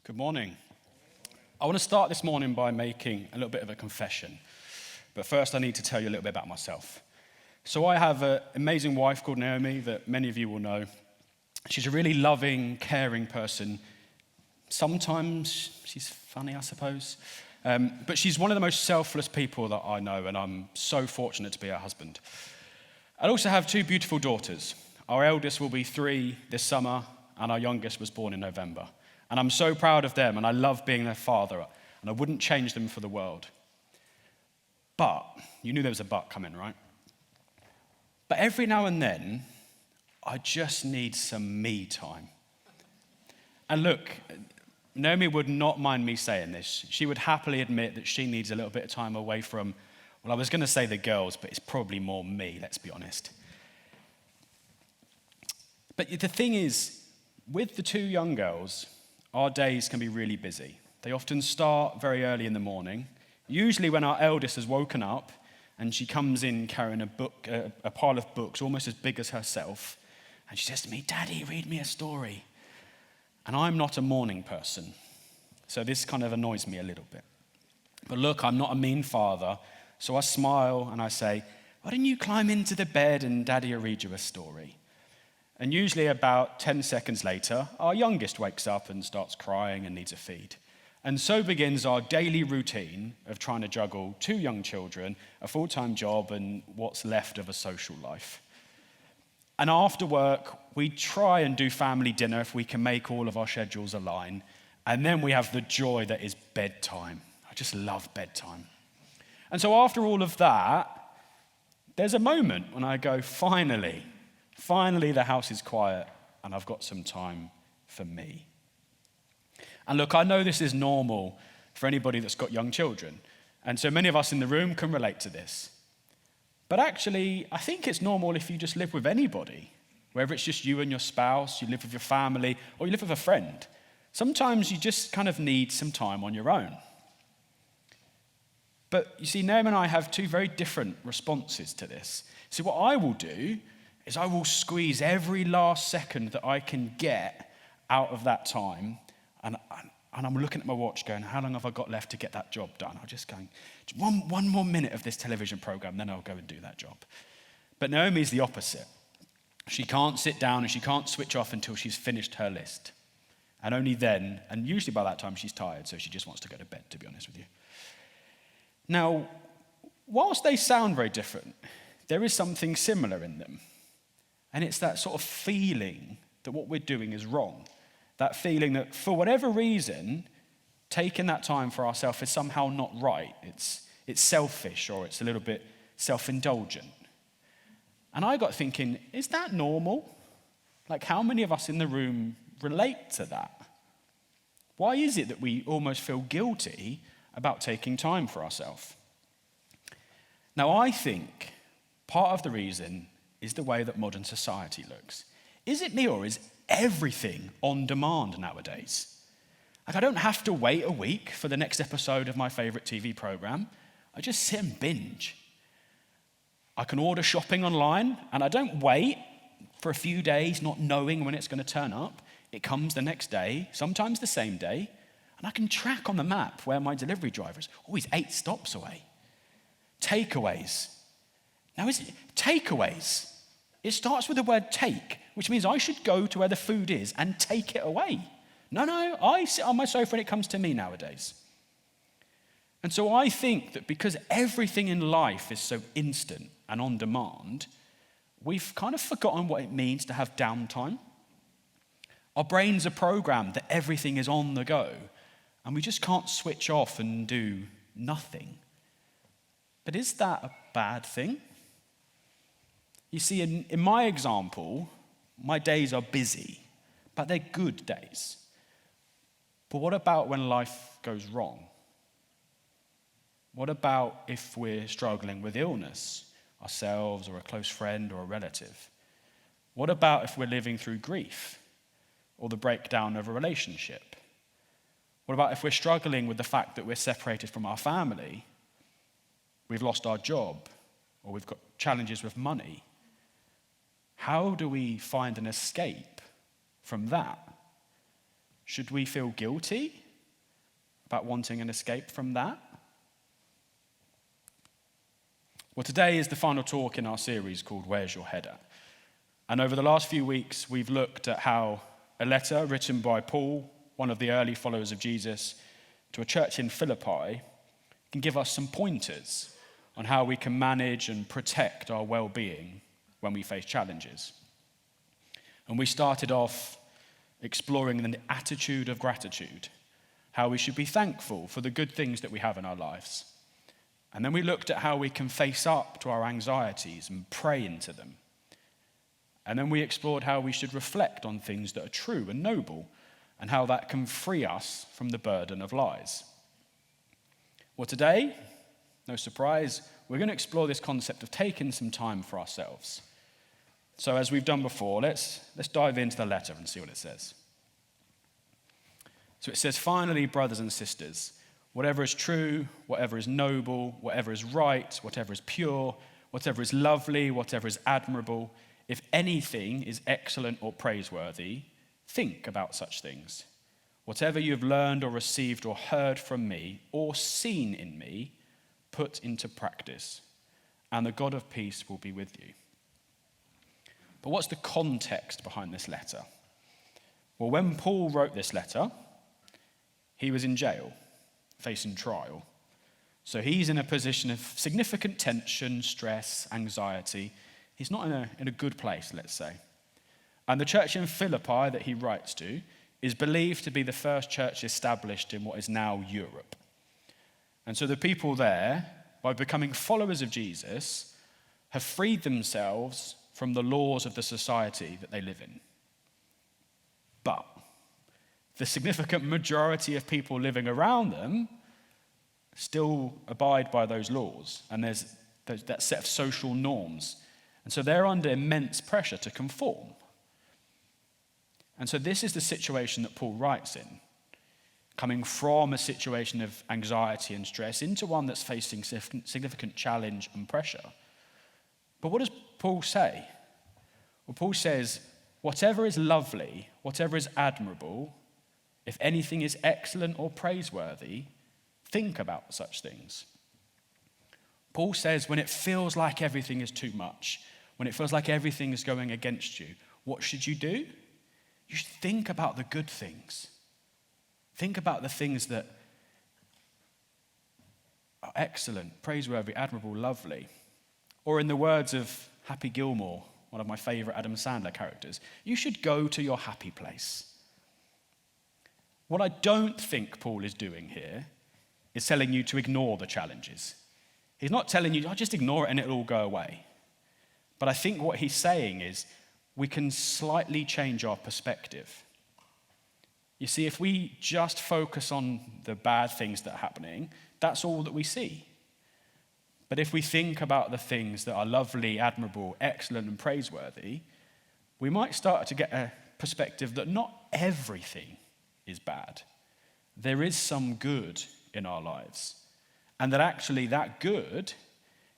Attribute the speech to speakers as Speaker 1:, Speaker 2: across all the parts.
Speaker 1: Good morning. I want to start this morning by making a little bit of a confession. But first, I need to tell you a little bit about myself. So I have an amazing wife called Naomi that many of you will know. She's a really loving, caring person. Sometimes she's funny, I suppose. But she's one of the most selfless people that I know, and I'm so fortunate to be her husband. I also have two beautiful daughters. Our eldest will be 3 this summer, and our youngest was born in November. And I'm so proud of them, and I love being their father, and I wouldn't change them for the world. But, you knew there was a but coming, right? But every now and then, I just need some me time. And look, Naomi would not mind me saying this. She would happily admit that she needs a little bit of time away from, well, I was going to say the girls, but it's probably more me, let's be honest. But the thing is, with the 2 young girls, our days can be really busy. They often start very early in the morning, usually when our eldest has woken up and she comes in carrying a pile of books almost as big as herself, and she says to me, "Daddy, read me a story." And I'm not a morning person, so this kind of annoys me a little bit. But look, I'm not a mean father, so I smile and I say, "Why don't you climb into the bed and Daddy will read you a story?" And usually about 10 seconds later, our youngest wakes up and starts crying and needs a feed. And so begins our daily routine of trying to juggle 2 young children, a full-time job, and what's left of a social life. And after work, we try and do family dinner if we can make all of our schedules align. And then we have the joy that is bedtime. I just love bedtime. And so after all of that, there's a moment when I go, finally, the house is quiet and I've got some time for me. And look, I know this is normal for anybody that's got young children. And so many of us in the room can relate to this. But actually, I think it's normal if you just live with anybody, whether it's just you and your spouse, you live with your family, or you live with a friend. Sometimes you just kind of need some time on your own. But you see, Naomi and I have 2 very different responses to this. See, what I will do is I will squeeze every last second that I can get out of that time, and I'm looking at my watch going, how long have I got left to get that job done? I'm just going, one more minute of this television program, then I'll go and do that job. But Naomi's the opposite. She can't sit down and she can't switch off until she's finished her list. And only then, and usually by that time she's tired, so she just wants to go to bed, to be honest with you. Now, whilst they sound very different, there is something similar in them. And it's that sort of feeling that what we're doing is wrong. That feeling that for whatever reason, taking that time for ourselves is somehow not right. It's selfish, or it's a little bit self-indulgent. And I got thinking, is that normal? Like, how many of us in the room relate to that? Why is it that we almost feel guilty about taking time for ourselves? Now, I think part of the reason is the way that modern society looks. Is it me, or is everything on demand nowadays? Like, I don't have to wait a week for the next episode of my favorite TV program. I just sit and binge. I can order shopping online, and I don't wait for a few days not knowing when it's going to turn up. It comes the next day, sometimes the same day, and I can track on the map where my delivery driver is. Oh, he's 8 stops away. Takeaways. Now, is it takeaways? It starts with the word take, which means I should go to where the food is and take it away. No, I sit on my sofa and it comes to me nowadays. And so I think that because everything in life is so instant and on demand, we've kind of forgotten what it means to have downtime. Our brains are programmed that everything is on the go, and we just can't switch off and do nothing. But is that a bad thing? You see, in my example, my days are busy, but they're good days. But what about when life goes wrong? What about if we're struggling with illness, ourselves or a close friend or a relative? What about if we're living through grief or the breakdown of a relationship? What about if we're struggling with the fact that we're separated from our family, we've lost our job, or we've got challenges with money? How do we find an escape from that? Should we feel guilty about wanting an escape from that? Well, today is the final talk in our series called Where's Your Head At? And over the last few weeks, we've looked at how a letter written by Paul, one of the early followers of Jesus, to a church in Philippi can give us some pointers on how we can manage and protect our well-being when we face challenges. And we started off exploring the attitude of gratitude, how we should be thankful for the good things that we have in our lives. And then we looked at how we can face up to our anxieties and pray into them. And then we explored how we should reflect on things that are true and noble, and how that can free us from the burden of lies. Well, today, no surprise, we're going to explore this concept of taking some time for ourselves. So as we've done before, let's dive into the letter and see what it says. So it says, "Finally, brothers and sisters, whatever is true, whatever is noble, whatever is right, whatever is pure, whatever is lovely, whatever is admirable, if anything is excellent or praiseworthy, think about such things. Whatever you have learned or received or heard from me or seen in me, put into practice, and the God of peace will be with you." But what's the context behind this letter? Well, when Paul wrote this letter, he was in jail, facing trial. So he's in a position of significant tension, stress, anxiety. He's not in a good place, let's say. And the church in Philippi that he writes to is believed to be the first church established in what is now Europe. And so the people there, by becoming followers of Jesus, have freed themselves from the laws of the society that they live in. But the significant majority of people living around them still abide by those laws, and there's that set of social norms. And so they're under immense pressure to conform. And so this is the situation that Paul writes in, coming from a situation of anxiety and stress into one that's facing significant challenge and pressure. But what does Paul say? Well, Paul says, whatever is lovely, whatever is admirable, if anything is excellent or praiseworthy, think about such things. Paul says when it feels like everything is too much, when it feels like everything is going against you, what should you do? You should think about the good things. Think about the things that are excellent, praiseworthy, admirable, lovely. Or in the words of Happy Gilmore, one of my favorite Adam Sandler characters, you should go to your happy place. What I don't think Paul is doing here is telling you to ignore the challenges. He's not telling you, just ignore it and it'll all go away. But I think what he's saying is we can slightly change our perspective. You see, if we just focus on the bad things that are happening, that's all that we see. But if we think about the things that are lovely, admirable, excellent, and praiseworthy, we might start to get a perspective that not everything is bad. There is some good in our lives. And that actually that good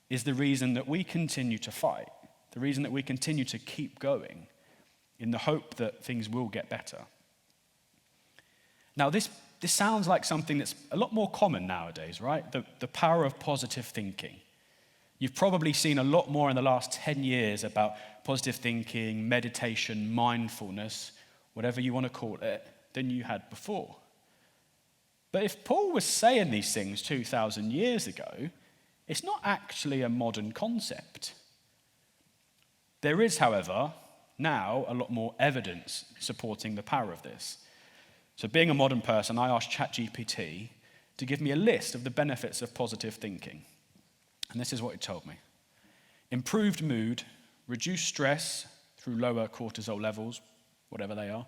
Speaker 1: is the reason that we continue to fight, the reason that we continue to keep going in the hope that things will get better. Now, this sounds like something that's a lot more common nowadays, right? The power of positive thinking. You've probably seen a lot more in the last 10 years about positive thinking, meditation, mindfulness, whatever you want to call it, than you had before. But if Paul was saying these things 2,000 years ago, it's not actually a modern concept. There is, however, now a lot more evidence supporting the power of this. So being a modern person, I asked ChatGPT to give me a list of the benefits of positive thinking. And this is what it told me. Improved mood, reduced stress through lower cortisol levels, whatever they are.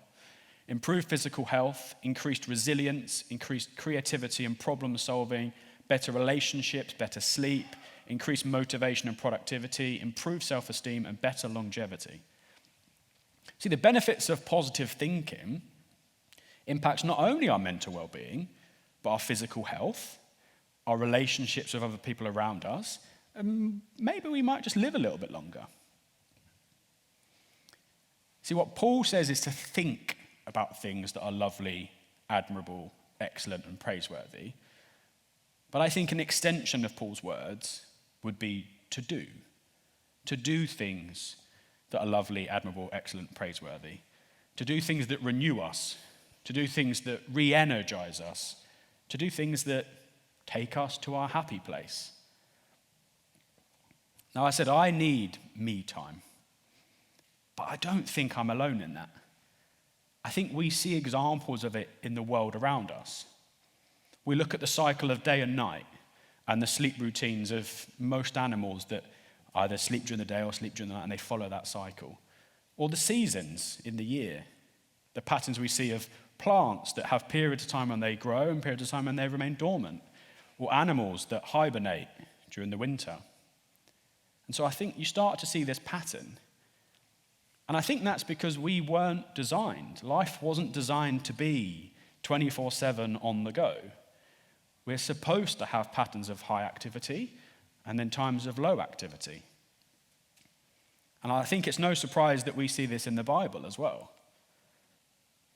Speaker 1: Improved physical health, increased resilience, increased creativity and problem solving, better relationships, better sleep, increased motivation and productivity, improved self-esteem, and better longevity. See, the benefits of positive thinking impacts not only our mental well-being, but our physical health, our relationships with other people around us, and maybe we might just live a little bit longer. See, what Paul says is to think about things that are lovely, admirable, excellent, and praiseworthy. But I think an extension of Paul's words would be to do. To do things that are lovely, admirable, excellent, praiseworthy. To do things that renew us. To do things that re-energize us. To do things that take us to our happy place. Now, I said I need me time. But I don't think I'm alone in that. I think we see examples of it in the world around us. We look at the cycle of day and night and the sleep routines of most animals that either sleep during the day or sleep during the night, and they follow that cycle. Or the seasons in the year, the patterns we see of plants that have periods of time when they grow and periods of time when they remain dormant, or animals that hibernate during the winter. And so I think you start to see this pattern. And I think that's because we weren't designed. Life wasn't designed to be 24/7 on the go. We're supposed to have patterns of high activity and then times of low activity. And I think it's no surprise that we see this in the Bible as well.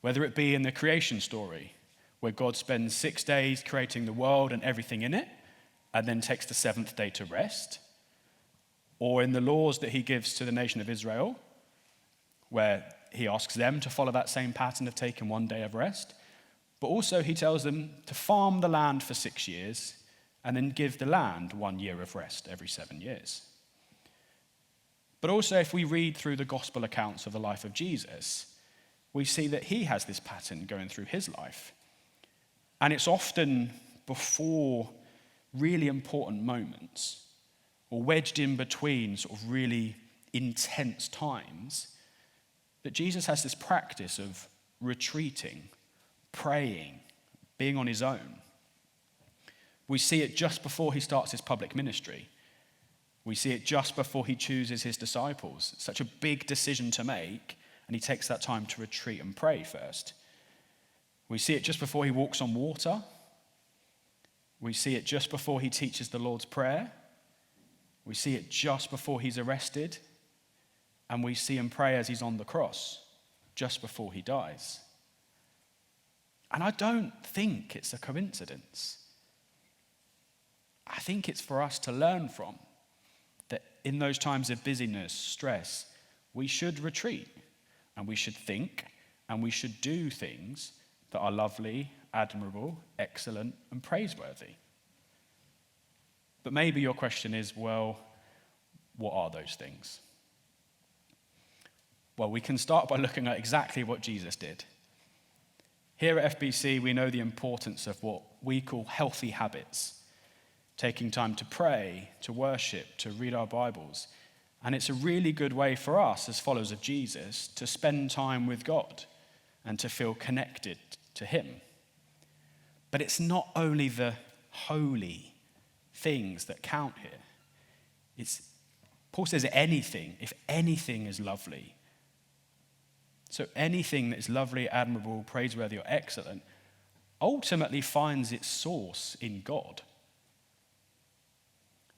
Speaker 1: Whether it be in the creation story, where God spends 6 days creating the world and everything in it, and then takes the seventh day to rest, or in the laws that he gives to the nation of Israel, where he asks them to follow that same pattern of taking 1 day of rest, but also he tells them to farm the land for 6 years and then give the land 1 year of rest every 7 years. But also if we read through the gospel accounts of the life of Jesus, we see that he has this pattern going through his life. And it's often before really important moments, or wedged in between sort of really intense times, that Jesus has this practice of retreating, praying, being on his own. We see it just before he starts his public ministry. We see it just before he chooses his disciples. It's such a big decision to make, and he takes that time to retreat and pray first. We see it just before he walks on water. We see it just before he teaches the Lord's Prayer. We see it just before he's arrested. And we see him pray as he's on the cross, just before he dies. And I don't think it's a coincidence. I think it's for us to learn from, that in those times of busyness, stress, we should retreat, and we should think, and we should do things that are lovely, admirable, excellent, and praiseworthy. But maybe your question is, well, what are those things? Well, we can start by looking at exactly what Jesus did. Here at FBC, we know the importance of what we call healthy habits, taking time to pray, to worship, to read our Bibles. And it's a really good way for us as followers of Jesus to spend time with God and to feel connected to him. But it's not only the holy things that count here. Paul says anything, if anything is lovely. So anything that is lovely, admirable, praiseworthy, or excellent ultimately finds its source in God.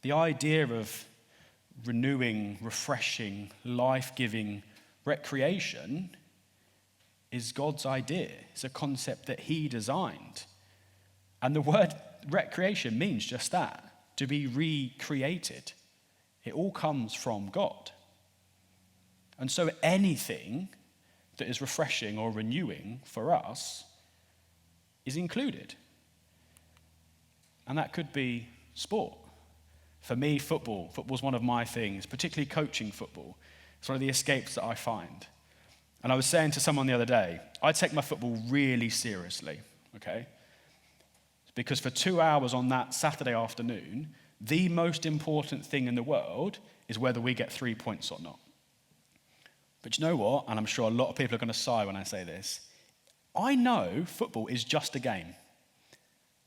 Speaker 1: The idea of renewing, refreshing, life-giving recreation is God's idea. It's a concept that he designed. And the word recreation means just that, to be recreated. It all comes from God. And so anything that is refreshing or renewing for us is included. And that could be sport. For me, football. Football's one of my things, particularly coaching football. It's one of the escapes that I find. And I was saying to someone the other day, I take my football really seriously, okay? Because for 2 hours on that Saturday afternoon, the most important thing in the world is whether we get 3 points or not. But you know what? And I'm sure a lot of people are going to sigh when I say this. I know football is just a game.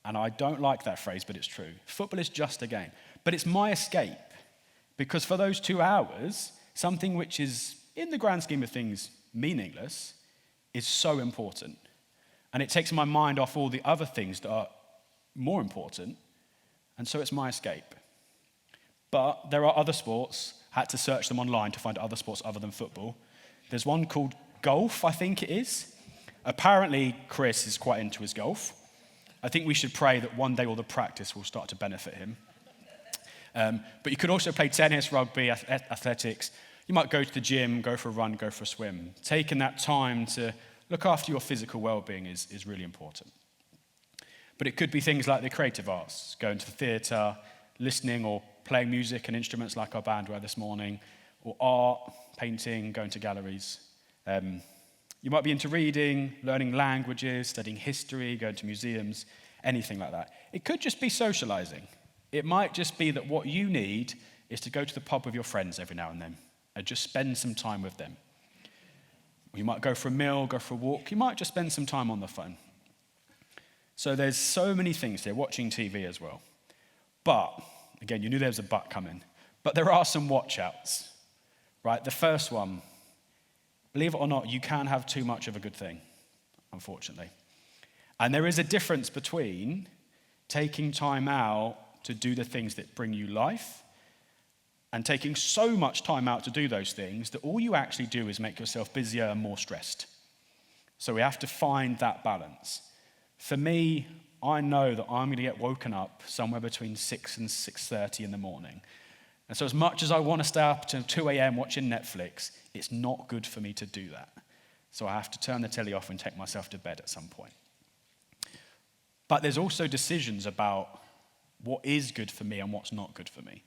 Speaker 1: And I don't like that phrase, but it's true. Football is just a game. But it's my escape. Because for those 2 hours, something which is, in the grand scheme of things, meaningless, is so important. And it takes my mind off all the other things that are more important. And so it's my escape. But there are other sports. I had to search them online to find other sports other than football. There's one called golf, I think it is. Apparently, Chris is quite into his golf. I think we should pray that one day all the practice will start to benefit him. But you could also play tennis, rugby, athletics. You might go to the gym, go for a run, go for a swim. Taking that time to look after your physical well-being is really important. But it could be things like the creative arts, going to the theatre, listening or playing music and instruments like our band were this morning, or art, painting, going to galleries. You might be into reading, learning languages, studying history, going to museums, anything like that. It could just be socializing. It might just be that what you need is to go to the pub with your friends every now and then and just spend some time with them. You might go for a meal, go for a walk. You might just spend some time on the phone. So there's so many things here, watching TV as well. But, again, you knew there was a but coming. But there are some watch outs, right? The first one, believe it or not, you can have too much of a good thing, unfortunately. And there is a difference between taking time out to do the things that bring you life and taking so much time out to do those things that all you actually do is make yourself busier and more stressed. So we have to find that balance. For me, I know that I'm going to get woken up somewhere between 6 and 6:30 in the morning. And so as much as I want to stay up until 2 a.m. watching Netflix, it's not good for me to do that. So I have to turn the telly off and take myself to bed at some point. But there's also decisions about what is good for me and what's not good for me.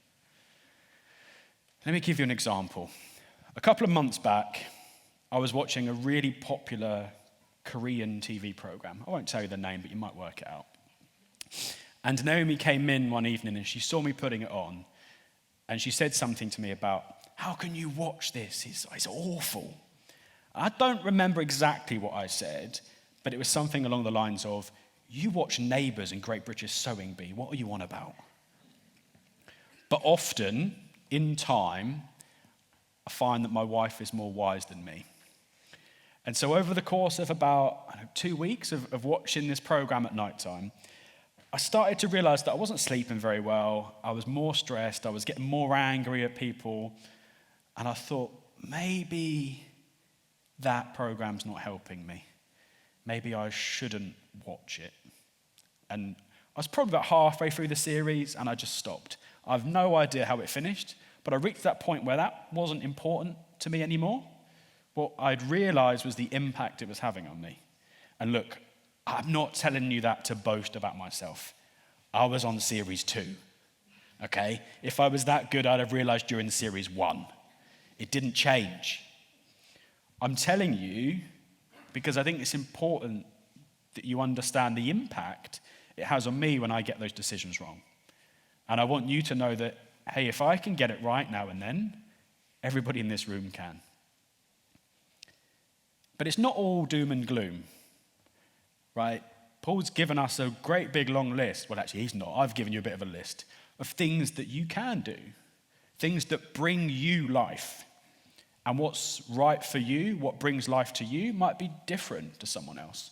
Speaker 1: Let me give you an example. A couple of months back, I was watching a really popular Korean TV program. I won't tell you the name, but you might work it out. And Naomi came in one evening and she saw me putting it on. And she said something to me about, how can you watch this? It's awful. I don't remember exactly what I said, but it was something along the lines of, you watch Neighbours and Great British Sewing Bee. What are you on about? But often, in time, I find that my wife is more wise than me. And so over the course of about 2 weeks of watching this program at night time, I started to realize that I wasn't sleeping very well. I was more stressed. I was getting more angry at people. And I thought, maybe that program's not helping me. Maybe I shouldn't watch it. And I was probably about halfway through the series and I just stopped. I have no idea how it finished, but I reached that point where that wasn't important to me anymore. What I'd realized was the impact it was having on me. And look, I'm not telling you that to boast about myself. I was on series 2, okay? If I was that good, I'd have realized during series 1. It didn't change. I'm telling you because I think it's important that you understand the impact it has on me when I get those decisions wrong. And I want you to know that, hey, if I can get it right now and then, everybody in this room can. But it's not all doom and gloom, right? Paul's given us a great big long list. Well, actually, he's not. I've given you a bit of a list of things that you can do, things that bring you life. And what's right for you, what brings life to you, might be different to someone else.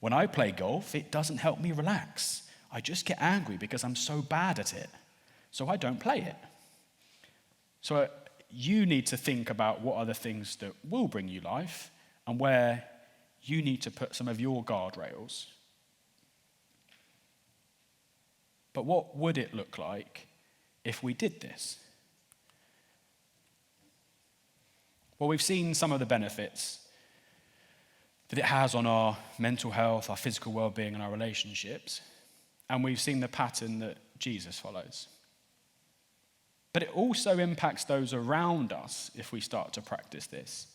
Speaker 1: When I play golf, it doesn't help me relax. I just get angry because I'm so bad at it. So I don't play it. So you need to think about what are the things that will bring you life and where you need to put some of your guardrails. But what would it look like if we did this? Well, we've seen some of the benefits that it has on our mental health, our physical well-being, and our relationships. And we've seen the pattern that Jesus follows. But it also impacts those around us if we start to practice this.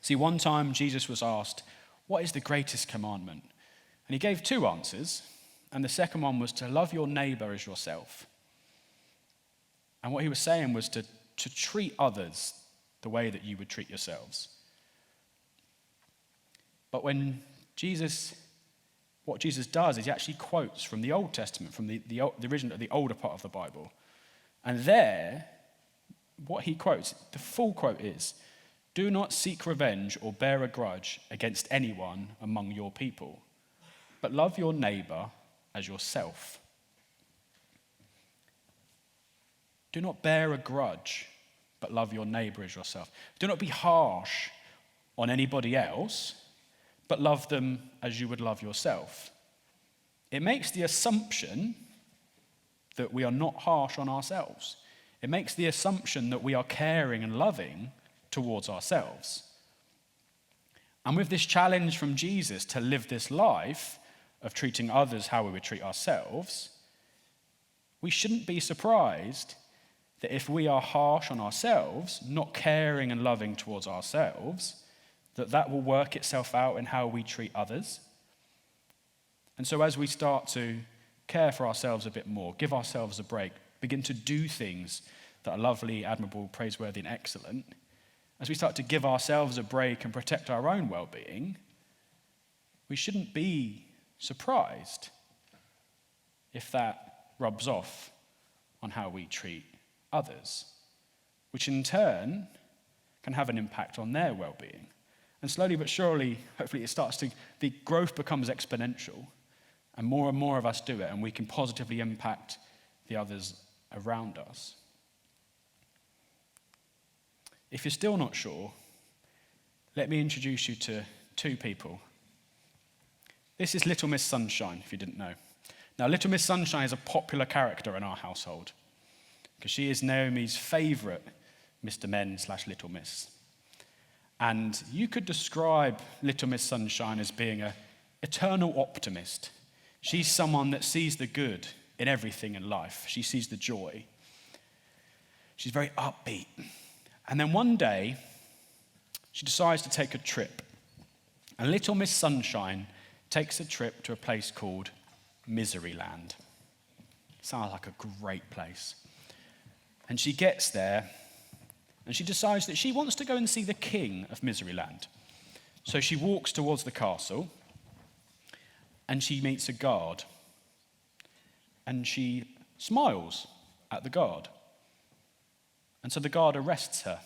Speaker 1: See, one time Jesus was asked, what is the greatest commandment? And he gave 2 answers. And the second one was to love your neighbor as yourself. And what he was saying was to treat others the way that you would treat yourselves. But what Jesus does is he actually quotes from the Old Testament, from the original, the older part of the Bible. And there, what he quotes, the full quote is, do not seek revenge or bear a grudge against anyone among your people, but love your neighbor as yourself. Do not bear a grudge, but love your neighbor as yourself. Do not be harsh on anybody else, but love them as you would love yourself. It makes the assumption that we are not harsh on ourselves. It makes the assumption that we are caring and loving towards ourselves. And with this challenge from Jesus to live this life of treating others how we would treat ourselves, we shouldn't be surprised that if we are harsh on ourselves, not caring and loving towards ourselves, that will work itself out in how we treat others. And so as we start to care for ourselves a bit more, give ourselves a break, begin to do things that are lovely, admirable, praiseworthy, and excellent, as we start to give ourselves a break and protect our own well-being, we shouldn't be surprised if that rubs off on how we treat others, which in turn can have an impact on their well-being. And slowly but surely, hopefully the growth becomes exponential, and more of us do it, and we can positively impact the others around us. If you're still not sure, let me introduce you to two people. This is Little Miss Sunshine, if you didn't know. Now, Little Miss Sunshine is a popular character in our household because she is Naomi's favourite Mr. Men / Little Miss. And you could describe Little Miss Sunshine as being an eternal optimist. She's someone that sees the good in everything in life. She sees the joy. She's very upbeat. And then one day, she decides to take a trip. And Little Miss Sunshine takes a trip to a place called Miseryland. Sounds like a great place. And she gets there, and she decides that she wants to go and see the king of Miseryland. So she walks towards the castle, and she meets a guard. And she smiles at the guard. And so the guard arrests her.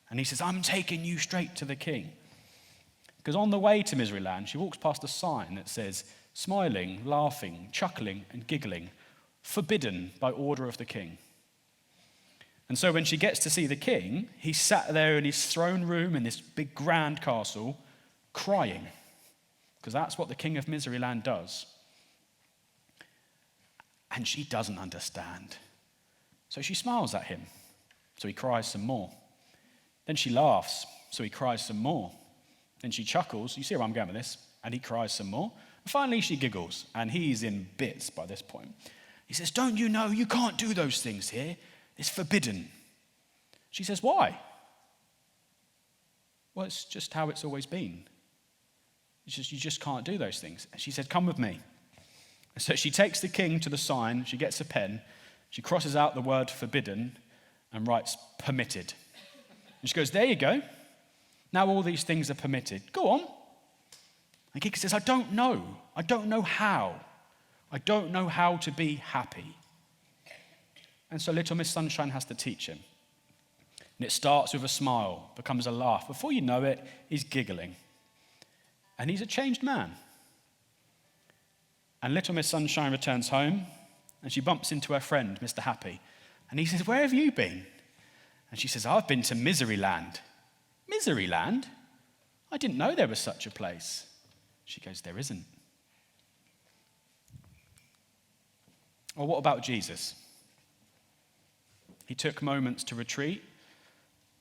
Speaker 1: And he says, "I'm taking you straight to the king." Because on the way to Miseryland, she walks past a sign that says, "Smiling, laughing, chuckling, and giggling, forbidden by order of the king." And so when she gets to see the king, he's sat there in his throne room in this big grand castle, crying. Because that's what the king of Miseryland does. And she doesn't understand. So she smiles at him. So he cries some more. Then she laughs. So he cries some more. Then she chuckles. You see where I'm going with this? And he cries some more. And finally she giggles. And he's in bits by this point. He says, "Don't you know you can't do those things here? It's forbidden." She says, "Why?" "Well, it's just how it's always been. You just can't do those things." And she said, "Come with me." And so she takes the king to the sign. She gets a pen. She crosses out the word forbidden and writes permitted. And she goes, "There you go. Now all these things are permitted. Go on." And Kiki says, "I don't know. I don't know how. I don't know how to be happy." And so Little Miss Sunshine has to teach him. And it starts with a smile, becomes a laugh. Before you know it, he's giggling. And he's a changed man. And Little Miss Sunshine returns home, and she bumps into her friend, Mr. Happy. And he says, "Where have you been?" And she says, "I've been to Miseryland." "Miseryland? I didn't know there was such a place." She goes, "There isn't." Well, what about Jesus? He took moments to retreat,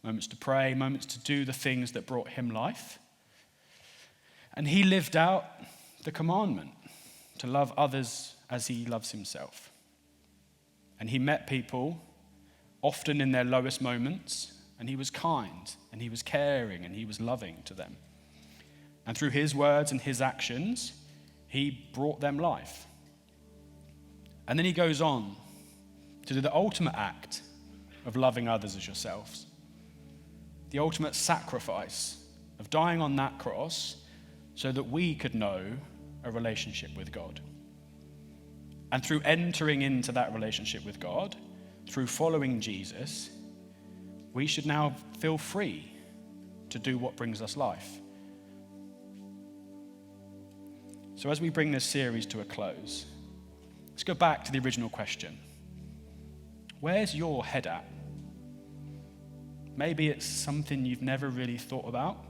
Speaker 1: moments to pray, moments to do the things that brought him life. And he lived out the commandment to love others as he loves himself. And he met people often in their lowest moments, and he was kind, and he was caring, and he was loving to them. And through his words and his actions, he brought them life. And then he goes on to do the ultimate act of loving others as yourselves. The ultimate sacrifice of dying on that cross so that we could know a relationship with God. And through entering into that relationship with God, through following Jesus, we should now feel free to do what brings us life. So as we bring this series to a close, let's go back to the original question. Where's your head at? Maybe it's something you've never really thought about.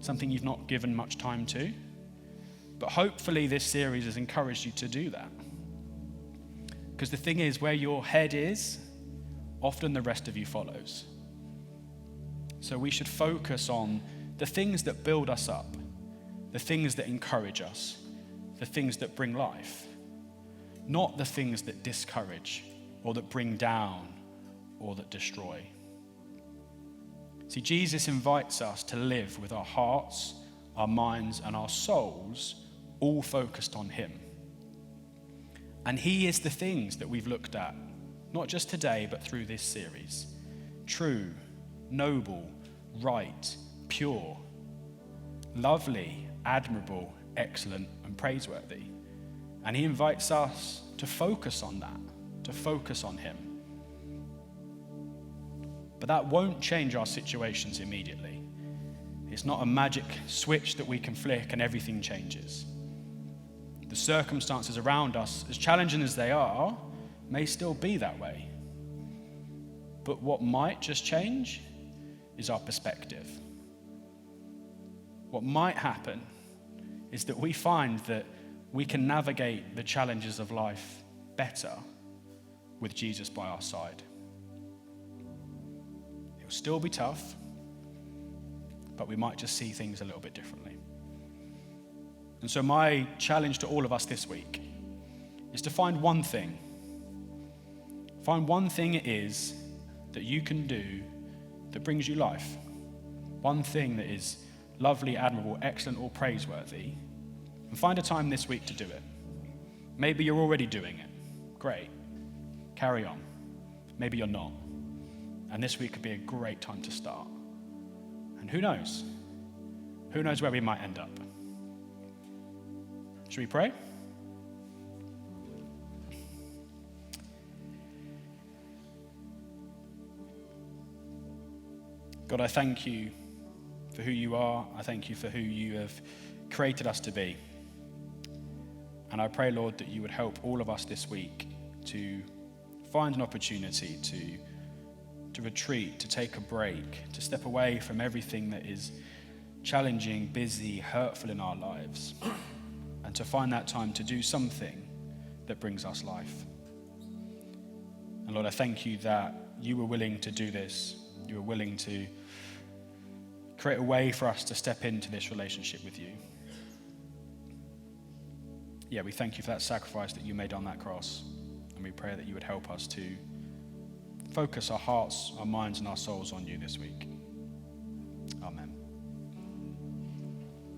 Speaker 1: something you've not given much time to. But hopefully this series has encouraged you to do that. Because the thing is, where your head is, often the rest of you follows. So we should focus on the things that build us up, the things that encourage us, the things that bring life, not the things that discourage or that bring down or that destroy. See, Jesus invites us to live with our hearts, our minds, and our souls all focused on him. And he is the things that we've looked at, not just today, but through this series. True, noble, right, pure, lovely, admirable, excellent, and praiseworthy. And he invites us to focus on that, to focus on him. But that won't change our situations immediately. It's not a magic switch that we can flick and everything changes. The circumstances around us, as challenging as they are, may still be that way. But what might just change is our perspective. What might happen is that we find that we can navigate the challenges of life better with Jesus by our side. It will still be tough, but we might just see things a little bit differently. And so my challenge to all of us this week is to find one thing. Find one thing it is that you can do that brings you life. One thing that is lovely, admirable, excellent, or praiseworthy. And find a time this week to do it. Maybe you're already doing it. Great. Carry on. Maybe you're not. And this week could be a great time to start. And who knows? Who knows where we might end up? Should we pray? God, I thank you for who you are. I thank you for who you have created us to be. And I pray, Lord, that you would help all of us this week to find an opportunity to retreat, to take a break, to step away from everything that is challenging, busy, hurtful in our lives, and to find that time to do something that brings us life. And Lord, I thank you that you were willing to do this. You were willing to create a way for us to step into this relationship with you. Yeah, we thank you for that sacrifice that you made on that cross. And we pray that you would help us to focus our hearts, our minds, and our souls on you this week.